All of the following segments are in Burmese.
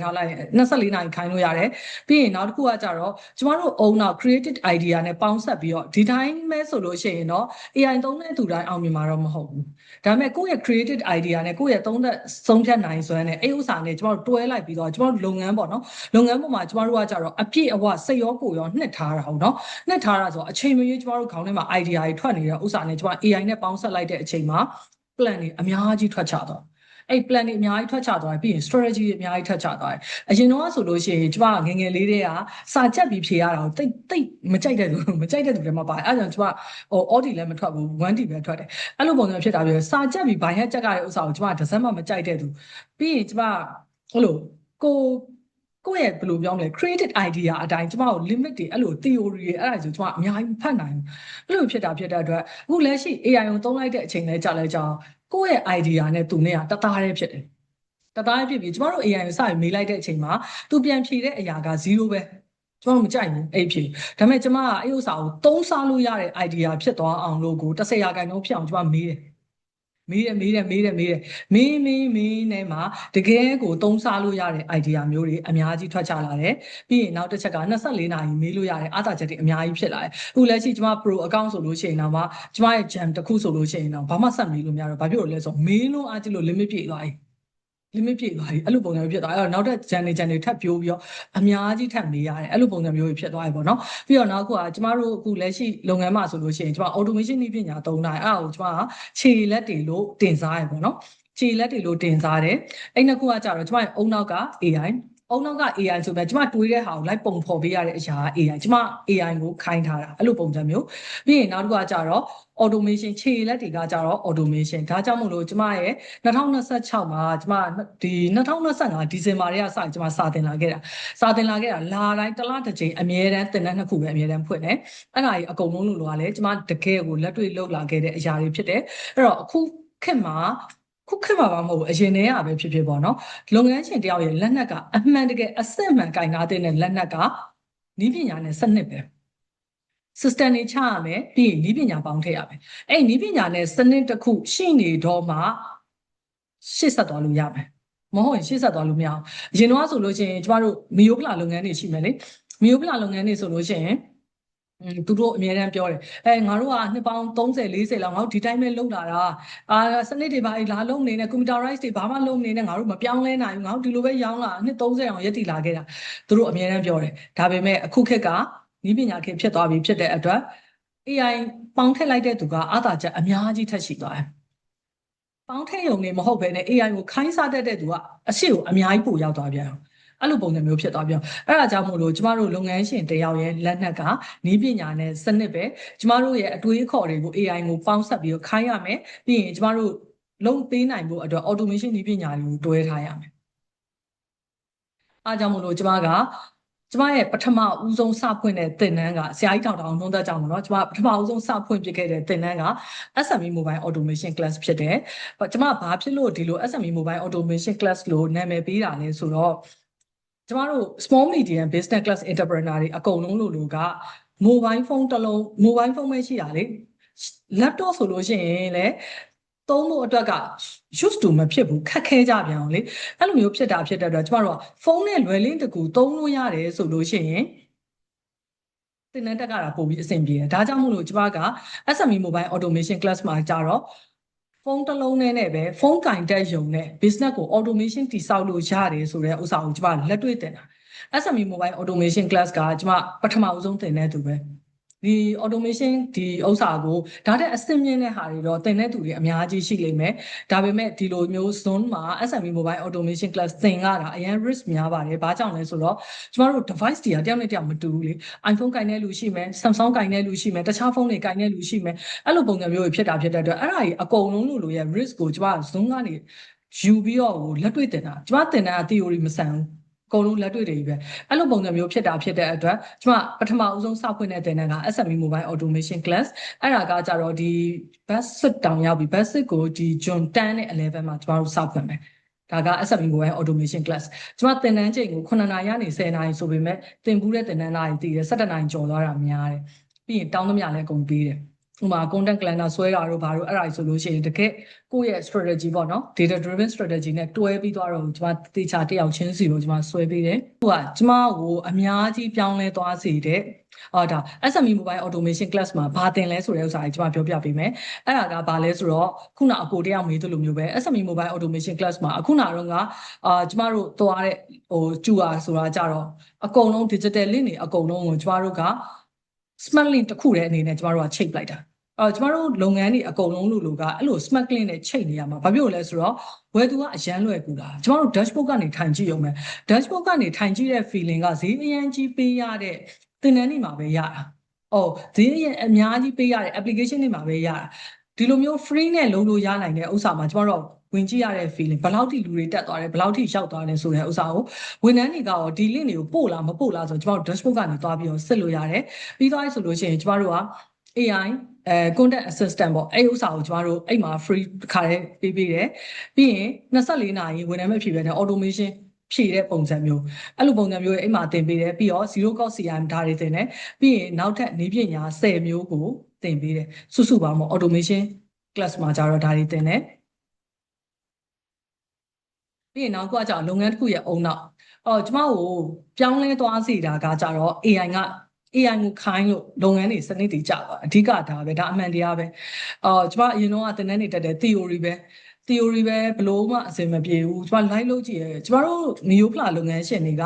ထားလိုက်24နိုင်ခိုင်းလို့ရတယ်ပြီးရင်နောက်တစ်ခုကကြတော့ကျမတို့ own တော့ creative idea နဲ့ပေါင်းဆက်ပြီးတော့ဒီတိုင်းပဲဆိုလို့ရှိရင်တော့ AI သုံးတဲ့သူတိုင်းအောင်မြင်မှာတော့မဟုတ်ဘူးဒါပေမဲ့ကိုယ့်ရဲ့ creative idea နဲ့ကိုယ့်ရဲ့သုံးသက်ဆုံးဖြတ်နိုင်စွမ်းနဲ့အဲ့ဥစ္စာနဲ့ကျမတို့တွဲလိုက်ပြီးတော့ကျမတို့လုပ်ငန်းပေါ့နော်လုပ်ငန်းပေါ်မှာကျမတို့ကကြတော့အပြည့်အဝစိတ်ရောကိုယ်ရောနှစ်ထားတာဟုတ်နော်နှစ်ထားတာဆိုအချိန်မရွေးကျမတို့ခေါင်းထဲမှာ idea တွေထွက်နေတဲ့ဥစ္စာနဲ့ကျမ AI နဲ့ပေါင်းဆက်လိုက်တဲ့အချိန်မှာ plan တွေအများကြီးထွက်ချတော့အဲ့ plan တွေအများကြီးထွက်ချသွားပြီးရင် strategy တွေအများကြီးထွက်ချသွားတယ်အရင်တော့ဆိုလို့ရှိရင်ကျမငငယ်လေးတွေကစာချက်ပြီးဖြေရတာကိုတိတ်မကြိုက်တဲ့သူတွေမှာပါတယ်အဲ့ကြောင့်ကျမAudi လည်းမထွက်ဘူး 1D ပဲထွက်တယ်အဲ့လိုပုံစံဖြစ်တာပြီးစာချက်ပြီးဘိုင်ဟက်ချက်ကတဲ့ဥစ္စာကိုကျမတစ်စက်မှမကြိုက်တဲ့သူပြီးရင်ကျမအဲ့လိုကိုယ့်ရဲ့ဘယ်လိုပြောမလဲ creative idea အတိုင်းကျမတို့ limit တွေအဲ့လို theory တွေအဲ့ဒါဆိုကျမအများကြီးဖတ်နိုင်ဘူးအဲ့လိုဖြစ်တဲ့အတွက်အခုလက်ရှိ AI ကိုသုံးလိုက်တဲ့အချိန်လဲကြာကိုယ့်ရဲ့ idea နဲ့သူနဲ့ကတသားတည်းဖြစ်တယ်တသားတည်းဖြစ်ပြီးကျမတို့ AI ကိုစပြီးမေးလိုက်တဲ့အချိန်မှာသူပြန်ဖြေတဲ့အရာက0ပဲကျမတို့မကြိုက်ဘူးအဲ့ဖြေဒါပေမဲ့ကျမကအဲ့ဥစ္စာကိုသုံးစားလို့ရတဲ့ idea ဖြစ်သွားအောင်လို့ကို10%ဖြစ်အောင်ကျမမေးတယ်မေးနေမှာတကယ်ကိုသုံးစားလို့ရတဲ့ idea မျိုးတွေအများကြီးထွက်ချလာတယ်ပြီးရင်နောက်တစ်ချက်က24နာရီမေးလို့ရတဲ့အားသာချက်တွေအများကြီးဖြစ်လာတယ်အခုလက်ရှိကျမ pro account ဆိုလို့ရှိရင်တော့ကျမရဲ့ jam တစ်ခုဆိုလို့ရှိရင်တော့ဘာမှဆက်မေးလို့မရတော့ဘာဖြစ်လို့လဲဆိုတော့မေးလို့အားကြည့်လို့ limit ပြည့်သွားပြီအဲ့လိုပုံစံမျိုးဖြစ်သွားအဲ့တော့နောက်ထပ် ဂျန်တွေထပ်ပြိုးပြီးတော့အများကြီးထပ်မေးရတယ်အဲ့လိုပုံစံမျိုးဖြစ်သွားပြီပေါ့နော်ပြီးတော့နောက်ကကျမတို့အခုလက်ရှိလုပ်ငန်းမှာဆိုလို့ရှိရင်ကျမ automation နည်းပညာသုံးတာအဲ့ဒါကိုကျမခြေလက်တွေလို့တင်စားရပေါ့နော်ခြေလက်တွေလို့တင်စားတယ်အဲ့နှစ်ခုကကြတော့ကျမရဲ့အုံနောက်က AI အုံနောက်က AI ဆိုပေမဲ့ကျမတွေးတဲ့ဟာကိုလိုက်ပုံဖော်ပေးရတဲ့အရာ AI ကျမ AI ကိုခိုင်းထားတာအဲ့လိုပုံစံမျိုးပြီးရင်နောက်တစ်ခုကကြတော့ automation ခြေလက်တွေကကြတော့ automation ဒါကြောင့်မို့လို့ကျမရဲ့2026မှာကျမဒီ2025ဒီဇင်ဘာတွေကစကျမစာသင်လာခဲ့တာလာတိုင်းတစ်လတစ်ချိန်အမြဲတမ်းသင်တန်းနှစ်ခုပဲအမြဲတမ်းဖွင့်တယ်အဲ့ဒါကြီးအကုန်လုံးလို့ကလည်းကျမတကယ်ကိုလက်တွေ့လုပ်လာခဲ့တဲ့အရာတွေဖြစ်တယ်အဲ့တော့အခုခေတ်မှာပါမဟုတ်ဘူးအရင်တည်းကပဲဖြစ်ပေါ့နော်လုပ်ငန်းရှင်တယောက်ရဲ့လက်နက်ကအမှန်တကယ်အစစ်မှန်ကင်ထားတဲ့လက်နက်ကနည်းပညာနဲ့စနစ်ပဲ system တွေချရမယ်ပြီးရင်နည်းပညာပေါင်းထည့်ရမယ်အဲ့နည်းပညာနဲ့စနစ်တစ်ခုရှိနေတော့မှရှေ့ဆက်သွားလို့ရမယ်မဟုတ်ရင်ရှေ့ဆက်သွားလို့မရအောင်အရင်တော့ဆိုလို့ရှိရင်ကျမတို့မီယိုပလာလုပ်ငန်းတွေရှိမယ်လေမီယိုပလာလုပ်ငန်းတွေဆိုလို့ရှိရင်သူတို့အများတန်းပြောတယ်ငါတို့ကနှစ်ပေါင်း30 40လောက်ငါတို့ဒီတိုင်းပဲလုပ်လာတာစနစ်တွေပါလာလုံးနေနဲ့ computerize တွေဘာမှလုံးနေနဲ့ငါတို့မပြောင်းလဲနိုင်ဘူးငါတို့ဒီလိုပဲရောင်းလာနှစ်30အောင်ရက်တည်လာခဲ့တာသူတို့အများတန်းပြောတယ်ဒါပေမဲ့အခုခေတ်ကနည်းပညာခေတ်ဖြစ်သွားပြီဖြစ်တဲ့အတွက် AI ပေါင်းထည့်လိုက်တဲ့သူကအားသာချက်အများကြီးထက်ရှိသွားတယ်ပေါင်းထည့်ရုံနဲ့မဟုတ်ဘဲနဲ့ AI ကိုခိုင်းစားတတ်တဲ့သူကအရှိကိုအများကြီးပိုရောက်သွားပြန်အဲ့လိုပုံစံမျိုးဖြစ်သွားပြန်အဲ့ဒါကြောင့်မို့လို့ကျမတို့လုပ်ငန်းရှင်တယောက်ရဲ့လက်နက်ကနည်းပညာနဲ့စနစ်ပဲကျမတို့ရဲ့အတွေးခေါ်တွေကို AI ကိုပေါင်းဆက်ပြီးခိုင်းရမယ်ပြီးရင်ကျမတို့လုံးပေးနိုင်ဖို့အတွက် automation နည်းပညာတွေကိုတွဲထားရမယ်အားကြောင့်မို့လို့ကျမရဲ့ပထမဦးဆုံးစဖွင့်တဲ့သင်တန်းကဆရာကြီးတောင်နှုံးသက်ကြောင့်ပေါ့နော်ကျမပထမဦးဆုံးစဖွင့်ပြခဲ့တဲ့သင်တန်းက SME Mobile Automation Class ဖြစ်တယ်ကျမဘာဖြစ်လို့ဒီလို SME Mobile Automation Class လို့နာမည်ပေးတာလဲဆိုတော့ကျမတို့ small medium business class entrepreneur တွေအကုန်လုံးလို့က mobile phone တစ်လုံး mobile phone ပဲရှိတာလေ laptop ဆိုလို့ရှိရင်လည်းသုံးဖို့အတွက်က use to မဖြစ်ဘူးခက်ခဲကြပြန်အောင်လေအဲ့လိုမျိုးဖြစ်တဲ့အတွက်ကျမတို့ကဖုန်းနဲ့လွယ်လင်းတကူသုံးလို့ရတယ်ဆိုလို့ရှိရင်သင်တန်းတက်ကတာပို့ပြီးအဆင်ပြေတယ်ဒါကြောင့်မို့လို့ကျမက SME Mobile Automation Class မှာကြတော့ဖုန်းတစ်လုံးနဲ့ပဲဖုန်းကင်တက်ရုံနဲ့ business ကို automation တည်ဆောက်လို့ရတယ်ဆိုတဲ့ဥစ္စာကိုကျမလက်တွေ့သင်တာ SME Mobile Automation Class ကကျမပထမဦးဆုံးသင်တဲ့သူပဲဒီ automation ဒီဥစ္စာကိုဒါတဲ့အဆင့်မြင့်တဲ့ဟာတွေတော့သင်တဲ့သူတွေအများကြီးရှိလိမ့်မယ်ဒါပေမဲ့ဒီလိုမျိုး zone မှာ SME Mobile Automation Class သင်ရတာအရင် risk များပါတယ်ဘာကြောင့်လဲဆိုတော့ကျမတို့ device တွေကတယောက်နဲ့တယောက်မတူဘူးလေ iPhone ကင်တဲ့လူရှိမယ် Samsung ကင်တဲ့လူရှိမယ်တခြားဖုန်းတွေကင်တဲ့လူရှိမယ်အဲ့လိုပုံစံမျိုးဖြစ်တဲ့အတွက်အဲ့ဒါကြီးအကုန်လုံးလို့ရဲ့ risk ကိုကျမ zone ကနေယူပြီးတော့လက်တွေ့သင်တာကျမသင်တာ theory မဆန်ဘူးအကုန်လုံးလက်တွေ့တွေကြီးပဲအဲ့လိုပုံစံမျိုးဖြစ်တဲ့အတွက်ကျမပထမဦးဆုံးစဖွင့်တဲ့သင်တန်းက SME Mobile Automation Class အဲ့ဒါကကြတော့ဒီ basic တောင်ရောက်ပြီ basic ကိုဒီ June 10နဲ့11မှာကျမတို့စဖွင့်မယ်ဒါက SME Mobile Automation Class ကျမသင်တန်းချိန်ကို9နာရီကနေ10နာရီဆိုပေမဲ့သင်ဘူးတဲ့သင်တန်းနာရီတည်တယ်17နာရီကျော်သွားတာများတယ်ပြီးရင်တောင်းသမျှလည်းအကုန်ပေးတယ် ဥပမာ content calendar ဆွဲတာတို့ဘာတို့အဲ့ဒါဆိုလို့ရှိရင်တကယ်ကိုယ့်ရဲ့ strategy ပေါ့နော် data driven strategy နဲ့တွဲပြီးသွားတော့ကျွန်မတေချာတယောက်ချင်းစီကိုကျွန်မဆွဲပေးတယ်ဟိုကကျွန်မကိုအများကြီးပြောင်းလဲသွားစေတဲ့ဒါ SME mobile automation class မှာဘာတင်လဲဆိုတဲ့ဥစ္စာကြီးကျွန်မပြောပြပေးမယ်အဲ့ဒါကဘာလဲဆိုတော့ခုနအကိုတယောက်မေးသလိုမျိုးပဲ SME mobile automation class မှာအခုနတော့ကကျမတို့သွားတဲ့ကျူအားဆိုတာကြတော့အကုန်လုံး digital link တွေအကုန်လုံးကိုကျမတို့က smart link တစ်ခုတည်းအနေနဲ့ကျမတို့ကချိတ်လိုက်တာကျမတို့လုပ်ငန်းတွေအကုန်လုံးလို့ကအဲ့လို smart link နဲ့ချိတ်နေရမှာဘာဖြစ်လို့လဲဆိုတော့ဝယ်သူကအရန်လွယ်ကူတာကျမတို့ dashboard ကနေထိုင်ကြည့်ရုံပဲ dashboard ကနေထိုင်ကြည့်တဲ့ feeling ကဈေးအရန်ကြီးပေးရတဲ့သင်တန်းတွေမှာပဲရတာဈေးအများကြီးပေးရတဲ့ application တွေမှာပဲရတာဒီလိုမျိုး free နဲ့လုံးလို့ရနိုင်တဲ့ဥစ္စာမှာကျမတို့ဝင်ကြည့်ရတဲ့ feeling ဘယ်လောက်ထိလူတွေတက်သွားတယ်ဘယ်လောက်ထိရောက်သွားတယ်ဆိုတဲ့ဥစ္စာကိုဝန်ထမ်းတွေကရောဒီ link တွေကိုပို့လားမပို့လားဆိုတော့ကျမတို့ dashboard ကနေသွားပြီးတော့စစ်လို့ရတယ်ပြီးသွားပြီဆိုလို့ရှိရင်ကျမတို့က AI content assistant ပေါ့အဲ့ဥစ္စာကိုကျမတို့အဲ့မှာ free ခါလေးပေးတယ်ပြီးရင်24နာရီဝန်ထမ်းမဲ့ဖြည့်ပေးတဲ့ automation ဖြည့်တဲ့ပုံစံမျိုးအဲ့လိုပုံစံမျိုးအိမ်မှာသင်ပေးတယ်ပြီးတော့ zero cost CRM ဒါတွေသင်တယ်ပြီးရင်နောက်ထပ်နည်းပညာ10မျိုးကိုသင်ပေးတယ်စုစုပေါင်းပေါ့ automation class မှာကျတော့ဒါတွေသင်တယ်ပြီးရင်နောက်ကကြလုပ်ငန်းတစ်ခုရဲ့အုံနောက်ကျမကိုပြောင်းလဲသွားစေတာကကြတော့ AI ကိုခိုင်းလို့လုပ်ငန်းတွေစနစ်တွေကြပါအဓိကဒါပဲဒါအမှန်တရားပဲကျမအရင်တော့သင်တန်းတွေတက်တယ် theory ပဲဘလို့မှအစင်မပြေဘူးကျမ live လုပ်ကြည့်ရဲကျမတို့မီယိုဖလာလုပ်ငန်းရှင်တွေက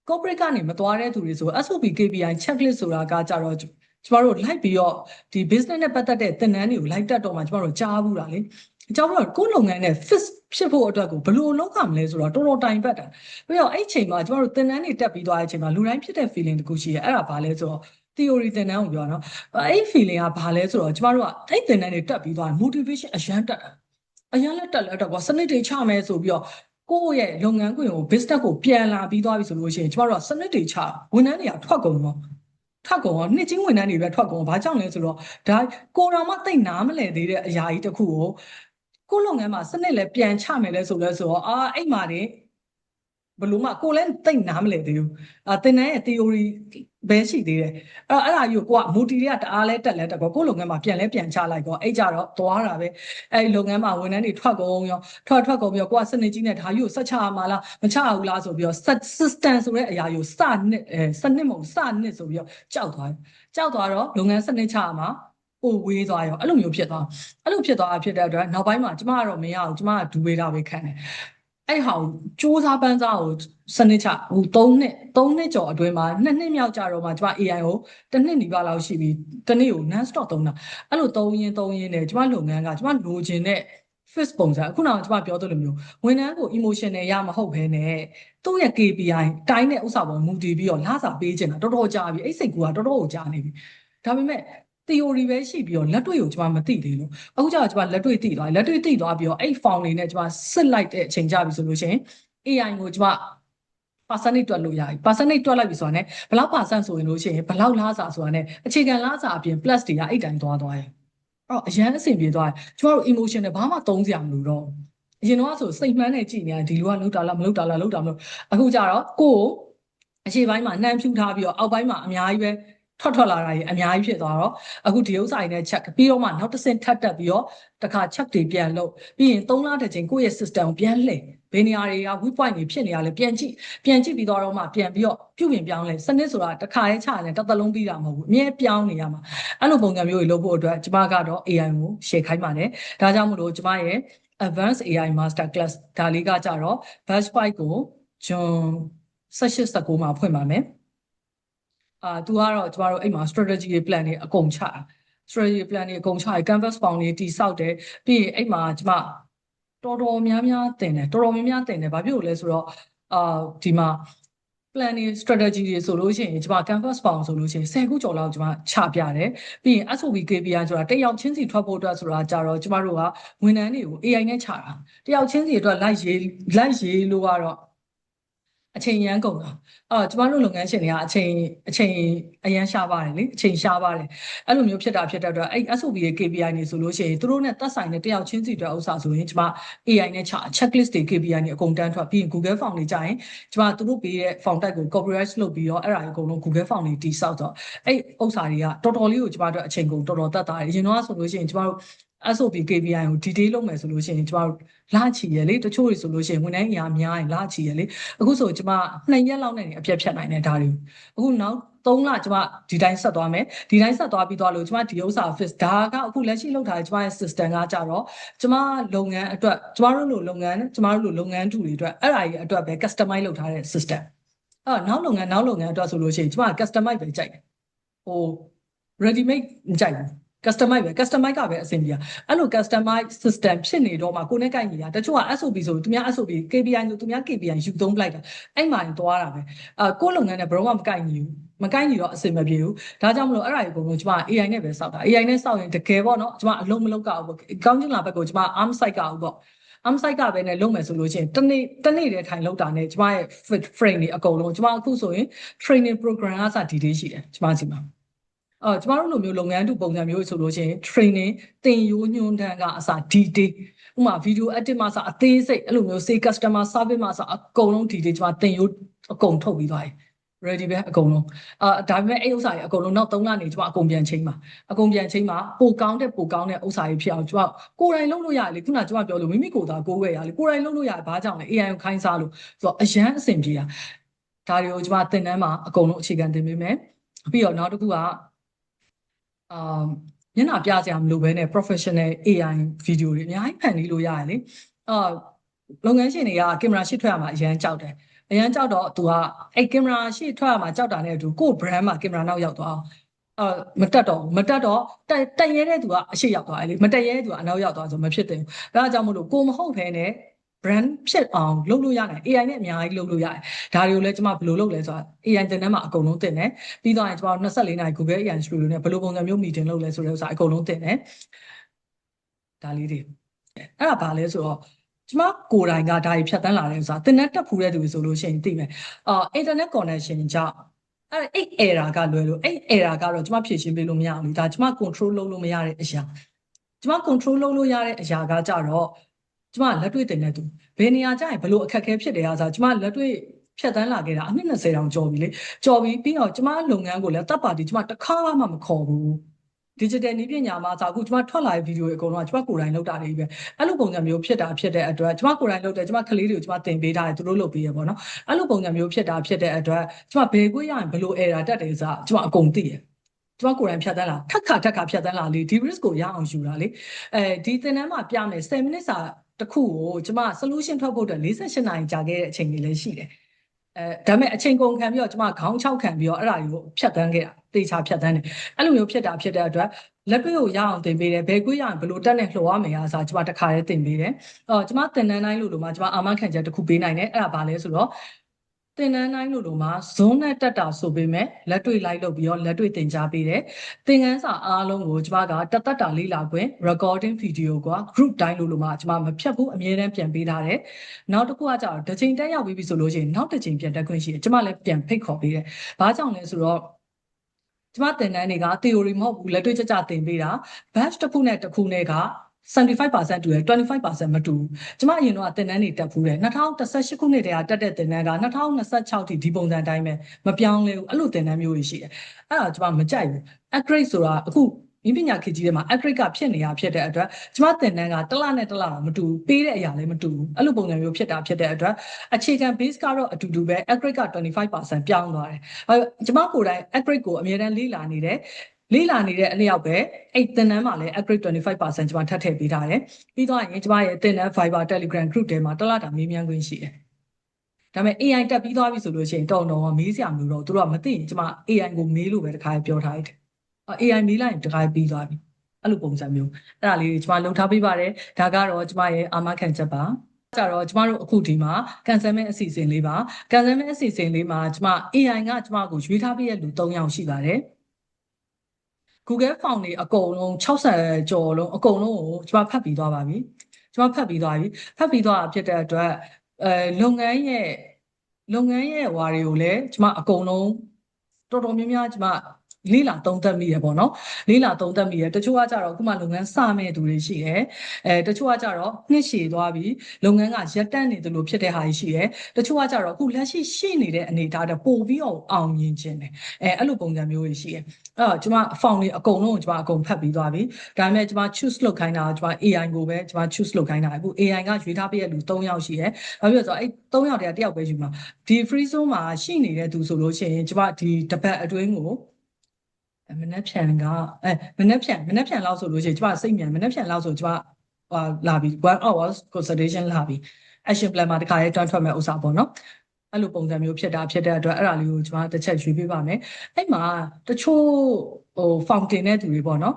corporate ကနေမသွားတဲ့သူတွေဆို SOP KPI checklist ဆိုတာကကြတော့ကျမတို့ live ပြီးတော့ဒီ business နဲ့ပတ်သက်တဲ့သင်တန်းတွေကို live တက်တော့မှကျမတို့ကြားဘူးတာလေကျောင်းတော့ကိုယ်လုပ်ငန်းနဲ့ fix ဖြစ်ဖို့အတွက်ကိုဘယ်လိုလုပ်ရမလဲဆိုတော့တော်တော်တိုင်ပတ်တာပြီးတော့အဲ့ချိန်မှာကျမတို့သင်တန်းတွေတက်ပြီးသွားတဲ့အချိန်မှာလူတိုင်းဖြစ်တဲ့ feeling တခုရှိရဲအဲ့ဒါဘာလဲဆိုတော့ theory သင်တန်းကိုပြောနော်အဲ့ feeling ကဘာလဲဆိုတော့ကျမတို့ကအဲ့သင်တန်းတွေတက်ပြီးသွား motivation အရန်တက်တာအရန်လက်တက်ကွာစနစ်တွေချမယ်ဆိုပြီးတော့ကိုယ့်ရဲ့လုပ်ငန်းခွင်ကို business ကိုပြန်လာပြီးသွားပြီဆိုလို့ရှိရင်ကျမတို့ကစနစ်တွေချဝန်ထမ်းတွေကထွက်ကုန်တော့နှစ်ချင်းဝန်ထမ်းတွေပဲထွက်ကုန်ဘာကြောင့်လဲဆိုတော့ဒါကိုတော်မှတိတ်နားမလဲသေးတဲ့အရာကြီးတစ်ခုကိုလုပ်ငန်းမှာစနစ်လည်းပြန်ချမယ်လဲဆိုတော့အဲ့မှာနေဘလို့မှကိုလည်းတိတ်နားမလဲသေးဘူးသင်တန်းရဲ့ theory ပဲရှိသေးတယ်အဲ့ဒါကြီးကိုက motivate တွေကတအားလဲတက်လဲတက်ကောကိုလုပ်ငန်းမှာပြန်ချလိုက်ကောအဲ့ကြတော့သွားတာပဲအဲ့လုပ်ငန်းမှာဝန်ထမ်းတွေထွက်ကုန်ရောထွက်ကုန်ပြီးတော့ကိုကစနစ်ကြီးနဲ့ဒါကြီးကိုဆက်ချရမှာလားမချရဘူးလားဆိုပြီးတော့ system ဆိုတဲ့အရာကြီးကိုစနစ်ဆိုပြီးတော့ကြောက်သွားတော့လုပ်ငန်းစနစ်ချရမှာဝေးသွားရောအဲ့လိုမျိုးဖြစ်သွားတဲ့အတွက်နောက်ပိုင်းမှာကျမကတော့မရဘူးကျမကဒူဝေးတာပဲခံတယ်အဲ့ဟာကိုစူးစမ်းပန်းစားကိုစနစ်ချ3နှစ်ကျော်အတွင်းမှာ2နှစ်မြောက်ကြတော့မှကျမ AI ကိုတစ်နှစ်နီးပါးလောက်ရှိပြီတနေ့ကို non stop သုံးတာအဲ့လိုသုံးရင်းနဲ့ကျမလုပ်ငန်းကကျမလိုချင်တဲ့ fix ပုံစံအခုနောက်ကျမပြောသလိုမျိုးဝန်ထမ်းကို emotional ရမဟုတ်ဘဲနဲ့သူ့ရဲ့ KPI တိုင်းတဲ့ဥစ္စာပေါ်မူတည်ပြီးတော့လစာပေးချင်တာတော်တော်ကြာပြီအဲ့စိတ်ကူကတော်တော်ကိုကြာနေပြီဒါပေမဲ့ theory ပဲရှိပြီးတော့လက်တွေ့ကိုကျမမသိသေးလို့အခုကျတော့ကျမလက်တွေ့သိသွားပြီးတော့အဲ့ form လေးနဲ့ကျမစစ်လိုက်တဲ့အချိန်ကြပြီဆိုလို့ရှိရင် AI ကိုကျမ percentage တွက်လို့ရပြီ percentage တွက်လိုက်ပြီဆိုတာ ਨੇ ဘယ်လောက် percent ဆိုရင်လို့ရှိရင်ဘယ်လောက်လစာဆိုတာ ਨੇ အခြေခံလစာအပြင် plus တွေကအဲ့တိုင်းသွားရင်အရန်အဆင်ပြေသွားတယ်ကျမတို့ emotion နဲ့ဘာမှသုံးစရာမလိုတော့အရင်တော့ဆိုစိတ်မှန်းနဲ့ကြည့်နေဒီလူကလှုပ်တာလားမလှုပ်တာလားအခုကျတော့ကိုယ်အရှိပိုင်းမှာနှမ်းဖြူထားပြီးတော့အောက်ပိုင်းမှာအများကြီးပဲထွက်လာတာကြီးအများကြီးဖြစ်သွားတော့အခုဒီဥစ္စာတွေနဲ့ check ပြီးတော့မှနောက်တစ်ဆင့်ထပ်တက်ပြီးတော့တခါ check တွေပြန်လုပ်ပြီးရင်3လတစ်ချိန်ကိုယ့်ရဲ့ system ကိုပြန်လှည့်ဘယ်နေရာတွေက weak point တွေဖြစ်နေရလဲပြန်ကြည့်ပြီးတော့မှပြန်ပြီးတော့ပြုပြင်ပြောင်းလဲစနစ်ဆိုတာတခါရဲချရတယ်တစ်သလုံးပြီးတာမဟုတ်ဘူးအမြဲပြောင်းနေရမှာအဲ့လိုပုံစံမျိုးတွေလုပ်ဖို့အတွက်ကျမကတော့ AI ကို share ခိုင်းပါတယ်ဒါကြောင့်မို့လို့ကျမရဲ့ advanced AI master class ဒါလေးကကြတော့ batch 5ကိုဂျွန်18-19မှာဖွင့်ပါမယ်သူကတော့ကျမတို့အဲ့မှာ strategy plan တွေအကုန်ချ strategy plan တွေအကုန်ချရ canvas form တွေတိစောက်တယ်ပြီးရင်အဲ့မှာကျမတော်တော်များများတင်တယ်ဘာဖြစ်လို့လဲဆိုတော့ဒီမှာ plan တွေ strategy တွေဆိုလို့ရှိရင်ကျမ canvas form ဆိုလို့ရှိရင်10ခုကျော်လောက်ကျမချပြတယ်ပြီးရင် SOP KPI ဆိုတာတယောက်ချင်းစီထွက်ဖို့အတွက်ဆိုတာကြတော့ကျမတို့ကဝန်ထမ်းတွေကို AI နဲ့ချတာတယောက်ချင်းစီအတွက်လိုက်ရေးလို့ကတော့အ ချိန်ရန်ကုန်တာကျမတို့လုပ်ငန်းရှင်တွေကအချိန်အရန်ရှားပါတယ်လေအချိန်ရှားပါတယ်အဲ့လိုမျိုးဖြစ်တဲ့အတွက်အဲ့ SOP ရဲ့ KPI နေဆိုလို့ရှိရင်သူတို့နဲ့သက်ဆိုင်တဲ့တယောက်ချင်းစီတွေဥစ္စာဆိုရင်ကျမ AI နဲ့checklist တွေ KPI တွေအကုန်တန်းထွက်ပြီးရင် Google Form တွေကြာရင်ကျမသူတို့ပေးတဲ့ form type ကို copyright လုပ်ပြီးတော့အဲ့ဒါအကုန်လုံး Google Form တွေတိစောက်တော့အဲ့ဥစ္စာတွေကတော်တော်လေးကိုကျမတို့အချိန်ကုန်တော်တော်သက်သာတယ်အရင်တော့ဆိုလို့ရှိရင်ကျမတို့SOP KPI ကို detail လုပ်မယ်ဆိုလို့ရှိရင်ကျမတို့လာချီရလေတချို့တွေဆိုလို့ရှိရင်ဝန်ထမ်းအင်အားများရင်လာချီရလေအခုဆိုကျမ2 ရက်လောက်နဲ့အပြတ်ဖြတ်နိုင်တယ်ဒါတွေအခုနောက်3လကျမဒီတိုင်းဆက်သွားမယ်ဒီတိုင်းဆက်သွားပြီးတော့လို့ကျမဒီဥစ္စာ office ဒါကအခုလက်ရှိလုပ်ထားတဲ့ကျမရဲ့ system ကကြတော့ကျမလုပ်ငန်းအတွက်ကျမတို့လိုလုပ်ငန်းတူတွေအတွက်အဲ့ဒါကြီးအတွက်ပဲ customize လုပ်ထားတဲ့ system နောက်လုပ်ငန်းအတွက်ဆိုလို့ရှိရင်ကျမ customize ပဲကြိုက်တယ်ဟို ready made မကြိုက်ဘူးcustomize ကပဲအဆင်ပြေအဲ့လို customize system ဖြစ်နေတော့မှကိုနဲ့ကိုက်ညီတာတချို့က SOP ဆိုသူများ SOP KPI ဆိုသူများ KPI ယူသုံးလိုက်တာအဲ့မှာသွားတာပဲကိုလုပ်ငန်းနဲ့ဘယ်တော့မှမကိုက်ညီဘူးမကိုက်ညီတော့အဆင်မပြေဘူးဒါကြောင့်မလို့အဲ့ဒါကြီးအကုန်လုံးကျမ AI နဲ့ပဲစောက်တာ AI နဲ့စောက်ရင်တကယ်ပေါ့နော်ကျမအလုံးမလုံးကဘူးပေါ့ကောင်းကျင်လာဘက်ကိုကျမ arm site ကဘူးပေါ့ arm site ကပဲနဲ့လုပ်မယ်ဆိုလို့ချင်းတနေ့တည်းထိုင်လောက်တာနဲ့ကျမရဲ့ frame တွေအကုန်လုံးကျမအခုဆိုရင် training program ကစဒီလေးရှိတယ်ကျမစီမှာကျမတို့လိုမျိုးလုပ်ငန်းတူပုံစံမျိုးဆိုလို့ရှိရင် training သင်ယူညွှန်းတန်းကအစ detail ဥပမာ video edit မှာစအသေးစိတ်အဲ့လိုမျိုး say customer service မှာစအကုန်လုံး detail ကျမသင်ယူအကုန်ထုတ်ပြီးသွားတယ် ready ပဲအကုန်လုံးဒါပေမဲ့အဲ့ဥစ္စာတွေအကုန်လုံးနောက်3လနေကျမအကုန်ပြန်ချိန်ပါပိုကောင်းတဲ့ဥစ္စာတွေဖြစ်အောင်ကျမကိုယ်တိုင်လုပ်လို့ရတယ်လေခုနကကျမပြောလို့မိမိကိုယ်သာကိုယ်ဝယ်ရလေကိုယ်တိုင်လုပ်လို့ရတယ်ဘာကြောင့်လဲ AI ကိုခိုင်းစားလို့ဆိုတော့အရန်အဆင်ပြေတာဒါတွေကိုကျမသင်တန်းမှာအကုန်လုံးအခြေခံသင်ပေးမယ်ပြီးတော့နောက်တစ်ခုကမျက်နှာပြစရာမလိုဘဲနဲ့ professional AI video တွေအများကြီးဖန်တီးလို့ရတယ်လေလုပ်ငန်းရှင်တွေကကင်မရာရှေ့ထွက်ရမှာအရန်ကြောက်တယ်အရန်ကြောက်တော့သူကအဲ့ကင်မရာရှေ့ထွက်ရမှာကြောက်တာနဲ့အတူကို့ brand မှာကင်မရာနောက်ရောက်သွားအောင်မတက်တော့တက်ရဲတဲ့သူကအရှေ့ရောက်သွားတယ်လေမတက်ရဲတဲ့သူကအနောက်ရောက်သွားဆိုမဖြစ်တယ်ဒါကြောင့်မို့လို့ကိုမဟုတ်ဘဲနဲ့ brand ဖြစ်အောင်လုပ်လို့ရတယ် AI နဲ့အများကြီးလုပ်လို့ရတယ်ဒါတွေကိုလည်းကျွန်မဘယ်လိုလုပ်လဲဆိုတာ AI တင်တန်းမှာအကုန်လုံးတင်တယ်ပြီးတော့ကျွန်တော်24နာရီ Google AI Studio နဲ့ဘယ်လိုပုံစံမျိုး meeting လုပ်လဲဆိုတဲ့ဥစ္စာအကုန်လုံးတင်တယ်ဒါလေးတွေအဲ့ဒါဘာလဲဆိုတော့ကျမကိုယ်တိုင်ကဒါကြီးဖြတ်တန်းလာတဲ့ဥစ္စာတင်တန်းတက်ဖူးတဲ့သူဆိုလို့ရှိရင်သိမယ်internet connection ကြောင့်အဲ့ error ကလွယ်လို့အဲ့ error ကတော့ကျမဖြည့်ရှင်းပေးလို့မရဘူးလေဒါကျမ control လုပ်လို့မရတဲ့အရာကျမ control လုပ်လို့ရတဲ့အရာကကြတော့ကျမလက်တွေ့တင်တဲ့သူဘယ်နေရာကျရင်ဘလို့အခက်အခဲဖြစ်တယ်အားဆိုကျမလက်တွေ့ဖြတ်တန်းလာခဲ့တာအနှစ်20တောင်ကျော်ပြီလေကျော်ပြီးတော့ကျမလုပ်ငန်းကိုလည်းတပ်ပါတီကျမတစ်ခါမှမခေါ်ဘူး digital နည်းပညာမှာဆိုအခုကျမထွက်လာတဲ့ဗီဒီယိုတွေအကုန်လုံးကကျမကိုယ်တိုင်လုပ်တာတွေပဲအဲ့လိုပုံစံမျိုးဖြစ်တဲ့အတွက်ကျမကိုယ်တိုင်လုပ်တယ်ကျမကလေးတွေကိုကျမသင်ပေးထားတယ်သူတို့လုပ်ပေးရပေါ့နော်အဲ့လိုပုံစံမျိုးဖြစ်တဲ့အတွက်ကျမဘယ်ကိုရရင်ဘလို့ error တက်တယ်ဆိုတာကျမအကုန်သိတယ်ကျမကိုယ်တိုင်ဖြတ်တန်းလာထက်ခါဖြတ်တန်းလာလေဒီ risk ကိုရအောင်ယူတာလေဒီသင်တန်းမှာပြမယ်10မိနစ်စာတစ်ခုကိုကျမ solution ထွက်ဖို့အတွက်48နာရီကြာခဲ့တဲ့အချိန်တွေလည်းရှိတယ်ဒါပေမဲ့အချိန်ကုန်ခံပြီးတော့ကျမခေါင်း6ခံပြီးတော့အဲ့ဒါကိုဖြတ်တန်းခဲ့တာတေချာဖြတ်တန်းတယ်အဲ့လိုမျိုးဖြစ်တဲ့အတွက်လက်တွေ့ကိုရအောင်သင်ပေးတယ်ဘယ်ကွေးရအောင်ဘယ်လိုတက်နဲ့လှော်ရမယ်အားဆိုကျမတစ်ခါတည်းသင်ပေးတယ်ကျမသင်တန်းတိုင်းလို့မှကျမအာမခံချက်တစ်ခုပေးနိုင်တယ်အဲ့ဒါဘာလဲဆိုတော့သင်တန်းတိုင်းလို့မှ zone နဲ့တက်တာဆိုပေမဲ့လက်တွေ့လိုက်လုပ်ပြီးတော့လက်တွေ့သင်ကြားပေးတယ်သင်ခန်းစာအားလုံးကိုကျမကတသက်တာလေ့လာခွင့် recording video က group တိုင်းလို့မှကျမမဖြတ်ဘူးအမြဲတမ်းပြန်ပေးထားတယ်နောက်တစ်ခုကကြတော့တစ်ချိန်တက်ရောက်ပြီးပြီဆိုလို့ရှိရင်နောက်တစ်ချိန်ပြန်တက်ခွင့်ရှိတယ်ကျမလည်းပြန်ဖိတ်ခေါ်ပေးတယ်ဘာကြောင့်လဲဆိုတော့ကျမသင်တန်းတွေက theory မဟုတ်ဘူးလက်တွေ့ကြသင်ပေးတာ batch တစ်ခုနဲ့တစ်ခုနဲ့က75%တူတယ်25%မတူဘူးကျမအရင်တော့သင်တန်းတွေတက်ဖူးတယ်2018ခုနှစ်တည်းကတက်တဲ့သင်တန်းက2026ထိဒီပုံစံအတိုင်းပဲမပြောင်းလဲဘူးအဲ့လိုသင်တန်းမျိုးတွေရှိတယ်အဲ့ဒါကျမမကြိုက်ဘူး accurate ဆိုတာအခုမိပညာခေတ်ကြီးထဲမှာ accurate ကဖြစ်နေတာဖြစ်တဲ့အတွက်ကျမသင်တန်းကတစ်လနဲ့တစ်လတော့မတူဘူးပေးတဲ့အရာလည်းမတူဘူးအဲ့လိုပုံစံမျိုးဖြစ်တဲ့အတွက်အခြေခံ base ကတော့အတူတူပဲ accurate က25%ပြောင်းသွားတယ်ကျမကိုယ်တိုင် accurate ကိုအမြဲတမ်းလေ့လာနေတယ်လေ့လာနေတဲ့အလျောက်ပဲအဲ့သင်တန်းမှာလည်း accurate 25%ကျမထပ်ထည့်ပေးထားတယ်ပြီးတော့ရင်ကျမရဲ့သင်တန်း Viber Telegram group ထဲမှာတစ်လတာမေးမြန်းခွင့်ရှိတယ်ဒါပေမဲ့ AI တက်ပြီးသွားပြီဆိုလို့ရှိရင်တော်မေးစရာမလိုတော့သူတို့ကမသိရင်ကျမ AI ကိုမေးလို့ပဲတခါပြောထားတယ်AI မေးလိုက်ရင်တခါပြီးသွားပြီအဲ့လိုပုံစံမျိုးအဲ့ဒါလေးကျမလုံထားပေးပါတယ်ဒါကတော့ကျမရဲ့အာမခံချက်ပါကြတော့ကျမတို့အခုဒီမှာကန်ဆယ်မဲ့အစီအစဉ်လေးပါကန်ဆယ်မဲ့အစီအစဉ်လေးမှာကျမ AI ကကျမကိုရွေးထားပေးတဲ့လူ3ယောက်ရှိပါတယ် Google Form တွေအကုန်လုံး60ကျော်လုံးအကုန်လုံးကိုကျမဖတ်ပြီးသွားပါပြီကျမဖတ်ပြီးသွားတာဖြစ်တဲ့အတွက်လုပ်ငန်းရဲ့ လုပ်ငန်းရဲ့ဟွာတွေကိုလည်းကျမအကုန်လုံးတော်တော်များများကျမလေးလာသုံးသပ်မိရပေါ့နော်လေးလာသုံးသပ်မိရတချို့ကကြတော့အခုမှလုပ်ငန်းစမဲ့သူတွေရှိတယ်တချို့ကကြတော့နှစ်ရှည်သွားပြီးလုပ်ငန်းကရပ်တန့်နေတယ်လို့ဖြစ်တဲ့ဟာရှိတယ်တချို့ကကြတော့အခုလက်ရှိနေတဲ့အနေအထားတပို့ပြီးအောင်မြင်ခြင်းတယ်အဲ့လိုပုံစံမျိုးတွေရှိတယ်အဲ့တော့ကျမဖောင်တွေအကုန်လုံးကိုကျမအကုန်ဖတ်ပြီးသွားပြီဒါပေမဲ့ကျမ choose လုပ်ခိုင်းတာကျမ AI ကိုပဲကျမ choose လုပ်ခိုင်းတာအခု AI ကရွေးထားပေးတဲ့လူ3ယောက်ရှိတယ်ဘာဖြစ်လို့ဆိုတော့အဲ့3ယောက်တည်းက1ယောက်ပဲယူမှာဒီ free zone မှာရှိနေတဲ့သူဆိုလို့ရှိရင်ကျမဒီတပတ်အတွင်းကိုမနက်ဖြန်ကမနက်ဖြန်လောက်ဆိုလို့ရှိရင်ကျမစိတ်မြန်မနက်ဖြန်လောက်ဆိုကျမလာပြီ1 hours consultation လာပြီ action plan မှာတခါရေးတွန်းထွက်မဲ့ဥစ္စာပေါ့နော်အဲ့လိုပုံစံမျိုးဖြစ်တဲ့အတွက်အဲ့ဒါလေးကိုကျမတစ်ချက်ရွေးပေးပါမယ်အဲ့မှာတချို့fountain တဲ့သူတွေပေါ့နော်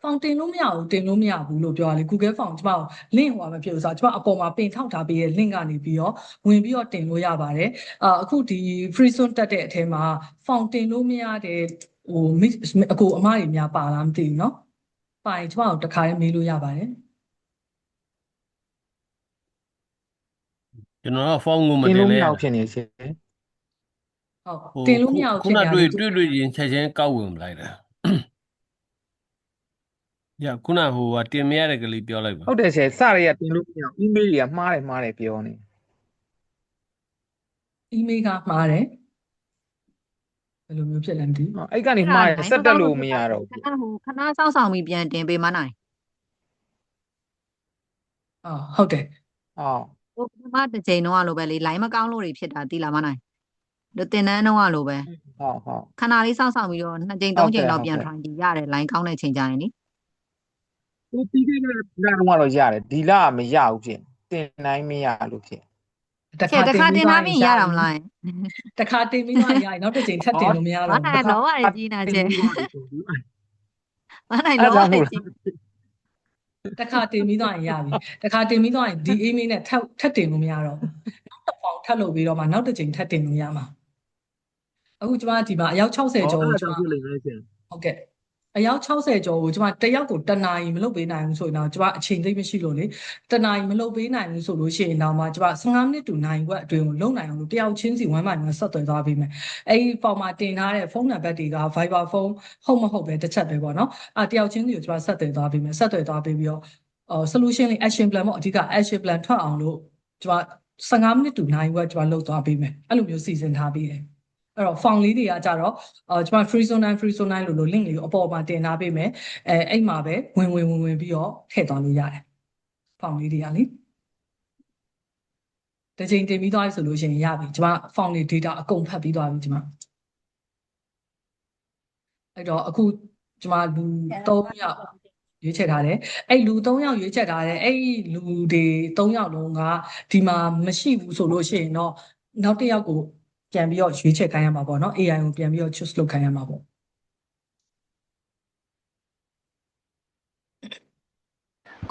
fountain လို့မရဘူးတင်လို့မရဘူးလို့ပြောရလေ Google Form ကျမ link ဟောမှာဖြစ်လို့ဆိုတော့ကျမအပေါ်မှာပင်ထောက်ထားပေးတဲ့ link ကနေပြီးတော့ဝင်ပြီးတော့တင်လို့ရပါတယ်အခုဒီ free zone တက်တဲ့အထဲမှာ fountain လို့မရတဲ့အကိုအမတွေများပါလားမသိဘူးเนาะပါရင်ကျမတို့တခါလေးမေးလို့ရပါတယ်ကျွန်တော်ကဖုန်းကိုမတင်လဲဖြစ်နေရှင်ဟုတ်တင်လို့မရဘူးဖြစ်နေတယ်တွေ့ရင်ချက်ချင်းကောက်ဝင်လိုက်တာညခုနဟိုကတင်မရတဲ့ကလေးပြောလိုက်ပါဟုတ်တယ်ရှင်စရရတင်လို့မရဘူး email တွေကမှားတယ်ပြောနေ email ကမှားတယ်ဘယ်လိုမျိုးဖြစ်လဲမသိဘူးအဲ့ကနေမှားတယ်ဆက်တက်လို့မရတော့ဘူးခဏစောင့်ဆောင်ပြီးပြန်တင်ပေးမနိုင်ဟုတ်တယ်ဟိုပထမတစ်ချိန်တော့လိုပဲလေ line မကောင်းလို့တွေဖြစ်တာတိလာမနိုင်တို့တင်တန်းတော့လိုပဲဟုတ်ခဏလေးစောင့်ပြီးတော့2ချိန်3ချိန်တော့ပြန် try ကြည့်ရတယ် line ကောင်းတဲ့ချိန်ကြရင်နိဟိုပြီးခဲ့တဲ့လတော့ရတယ်ဒီလမရဘူးဖြစ်တင်နိုင်မရလို့ဖြစ်တခါတင်ထားပြီးရတာမလားတခါတင်ပြီးတော့ရရင်နောက်တစ်ချိန်ထပ်တင်လို့မရတော့ဘူးမနိုင်တော့ရကြီးနာချက်မနိုင်တော့ရကြီးတခါတင်ပြီးတော့ရပြီတခါတင်ပြီးတော့ဒီ email နဲ့ထပ်တင်လို့မရတော့ဘူးနောက်တစ်ပေါင်ထပ်လုပ်ပြီးတော့မှနောက်တစ်ချိန်ထပ်တင်လို့ရမှာအခုကျမဒီမှာအယောက်60ကျော်ကိုကျမဟုတ်ကဲ့အယောက်60ကျော်ကိုကျမတယောက်ကိုတနာရီမလုပ်ပေးနိုင်ဘူးဆိုရင်တော့ကျမအချိန်သိပ်မရှိလို့လေတနာရီမလုပ်ပေးနိုင်ဘူးဆိုလို့ရှိရင်တော့မှကျမ15မိနစ်တူနိုင်ခွက်အတွင်းကိုလုပ်နိုင်အောင်လို့တယောက်ချင်းစီဝမ်းမှန်မှာဆက်သွယ်သွားပေးမယ်အဲ့ဒီ form မှာတင်ထားတဲ့ဖုန်းနံပါတ်တွေက Viber ဖုန်းဟုတ်မဟုတ်ပဲတစ်ချက်ပဲပေါ့နော်တယောက်ချင်းစီကိုကျမဆက်သွယ်သွားပေးမယ်ဆက်သွယ်သွားပေးပြီးတော့solution လေး action plan ပေါ့အဓိက action plan ထွက်အောင်လို့ကျမ15မိနစ်တူနိုင်ခွက်ကျမလုပ်သွားပေးမယ်အဲ့လိုမျိုးစီစဉ်ထားပေးတယ်အဲ့တော့ form လေးတွေကကြတော့ကျွန်မ free zone 9လို့ link လေးကိုအပေါ်မှာတင်ထားပေးမယ်အဲ့မှာပဲဝင်ပြီးတော့ထည့်သွားလို့ရတယ် form လေးတွေကလေတစ်ချိန်တင်ပြီးသွားပြီဆိုလို့ရှိရင်ရပြီကျွန်မ form လေး data အကုန်ဖတ်ပြီးသွားပြီကျွန်မအဲ့တော့အခုကျွန်မလူ3ယောက်ရွေးချယ်ထားတယ်အဲ့လူ3ယောက်ရွေးချယ်ထားတယ်အဲ့လူတွေ3ယောက်လုံးကဒီမှာမရှိဘူးဆိုလို့ရှိရင်တော့နောက်တစ်ယောက်ကိုပြန်ပြီးတော့ရွေးချယ်ခိုင်းရမှာပေါ့နော် AI ကိုပြန်ပြီးတော့ choose လုပ်ခိုင်းရမှာပေါ့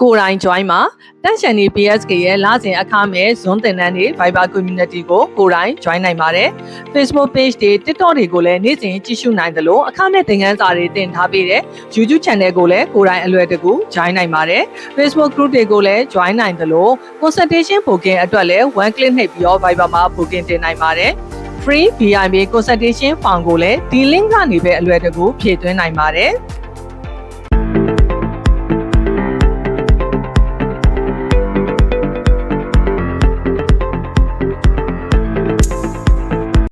ကိုယ်တိုင် join မှာတန့်ရှန်နေ PSK ရဲ့လစဉ်အခမဲ့ Zoom သင်တန်းတွေ Viber community ကိုကိုယ်တိုင် join နိုင်ပါတယ် Facebook page တွေ TikTok တွေကိုလည်းနေ့စဉ်ကြည့်ရှုနိုင်သလိုအခမဲ့သင်ခန်းစာတွေတင်ထားပေးတဲ့ YouTube channel ကိုလည်းကိုယ်တိုင်အလွယ်တကူ join နိုင်ပါတယ် Facebook group တွေကိုလည်း join နိုင်သလို consultation booking အတွက်လည်း one click နှိပ်ပြီးတော့ Viber မှာ booking တင်နိုင်ပါတယ် free VIP consultation form ကိုလည်းဒီ link ကနေပဲအလွယ်တကူဖြည့်သွင်းနိုင်ပါတယ်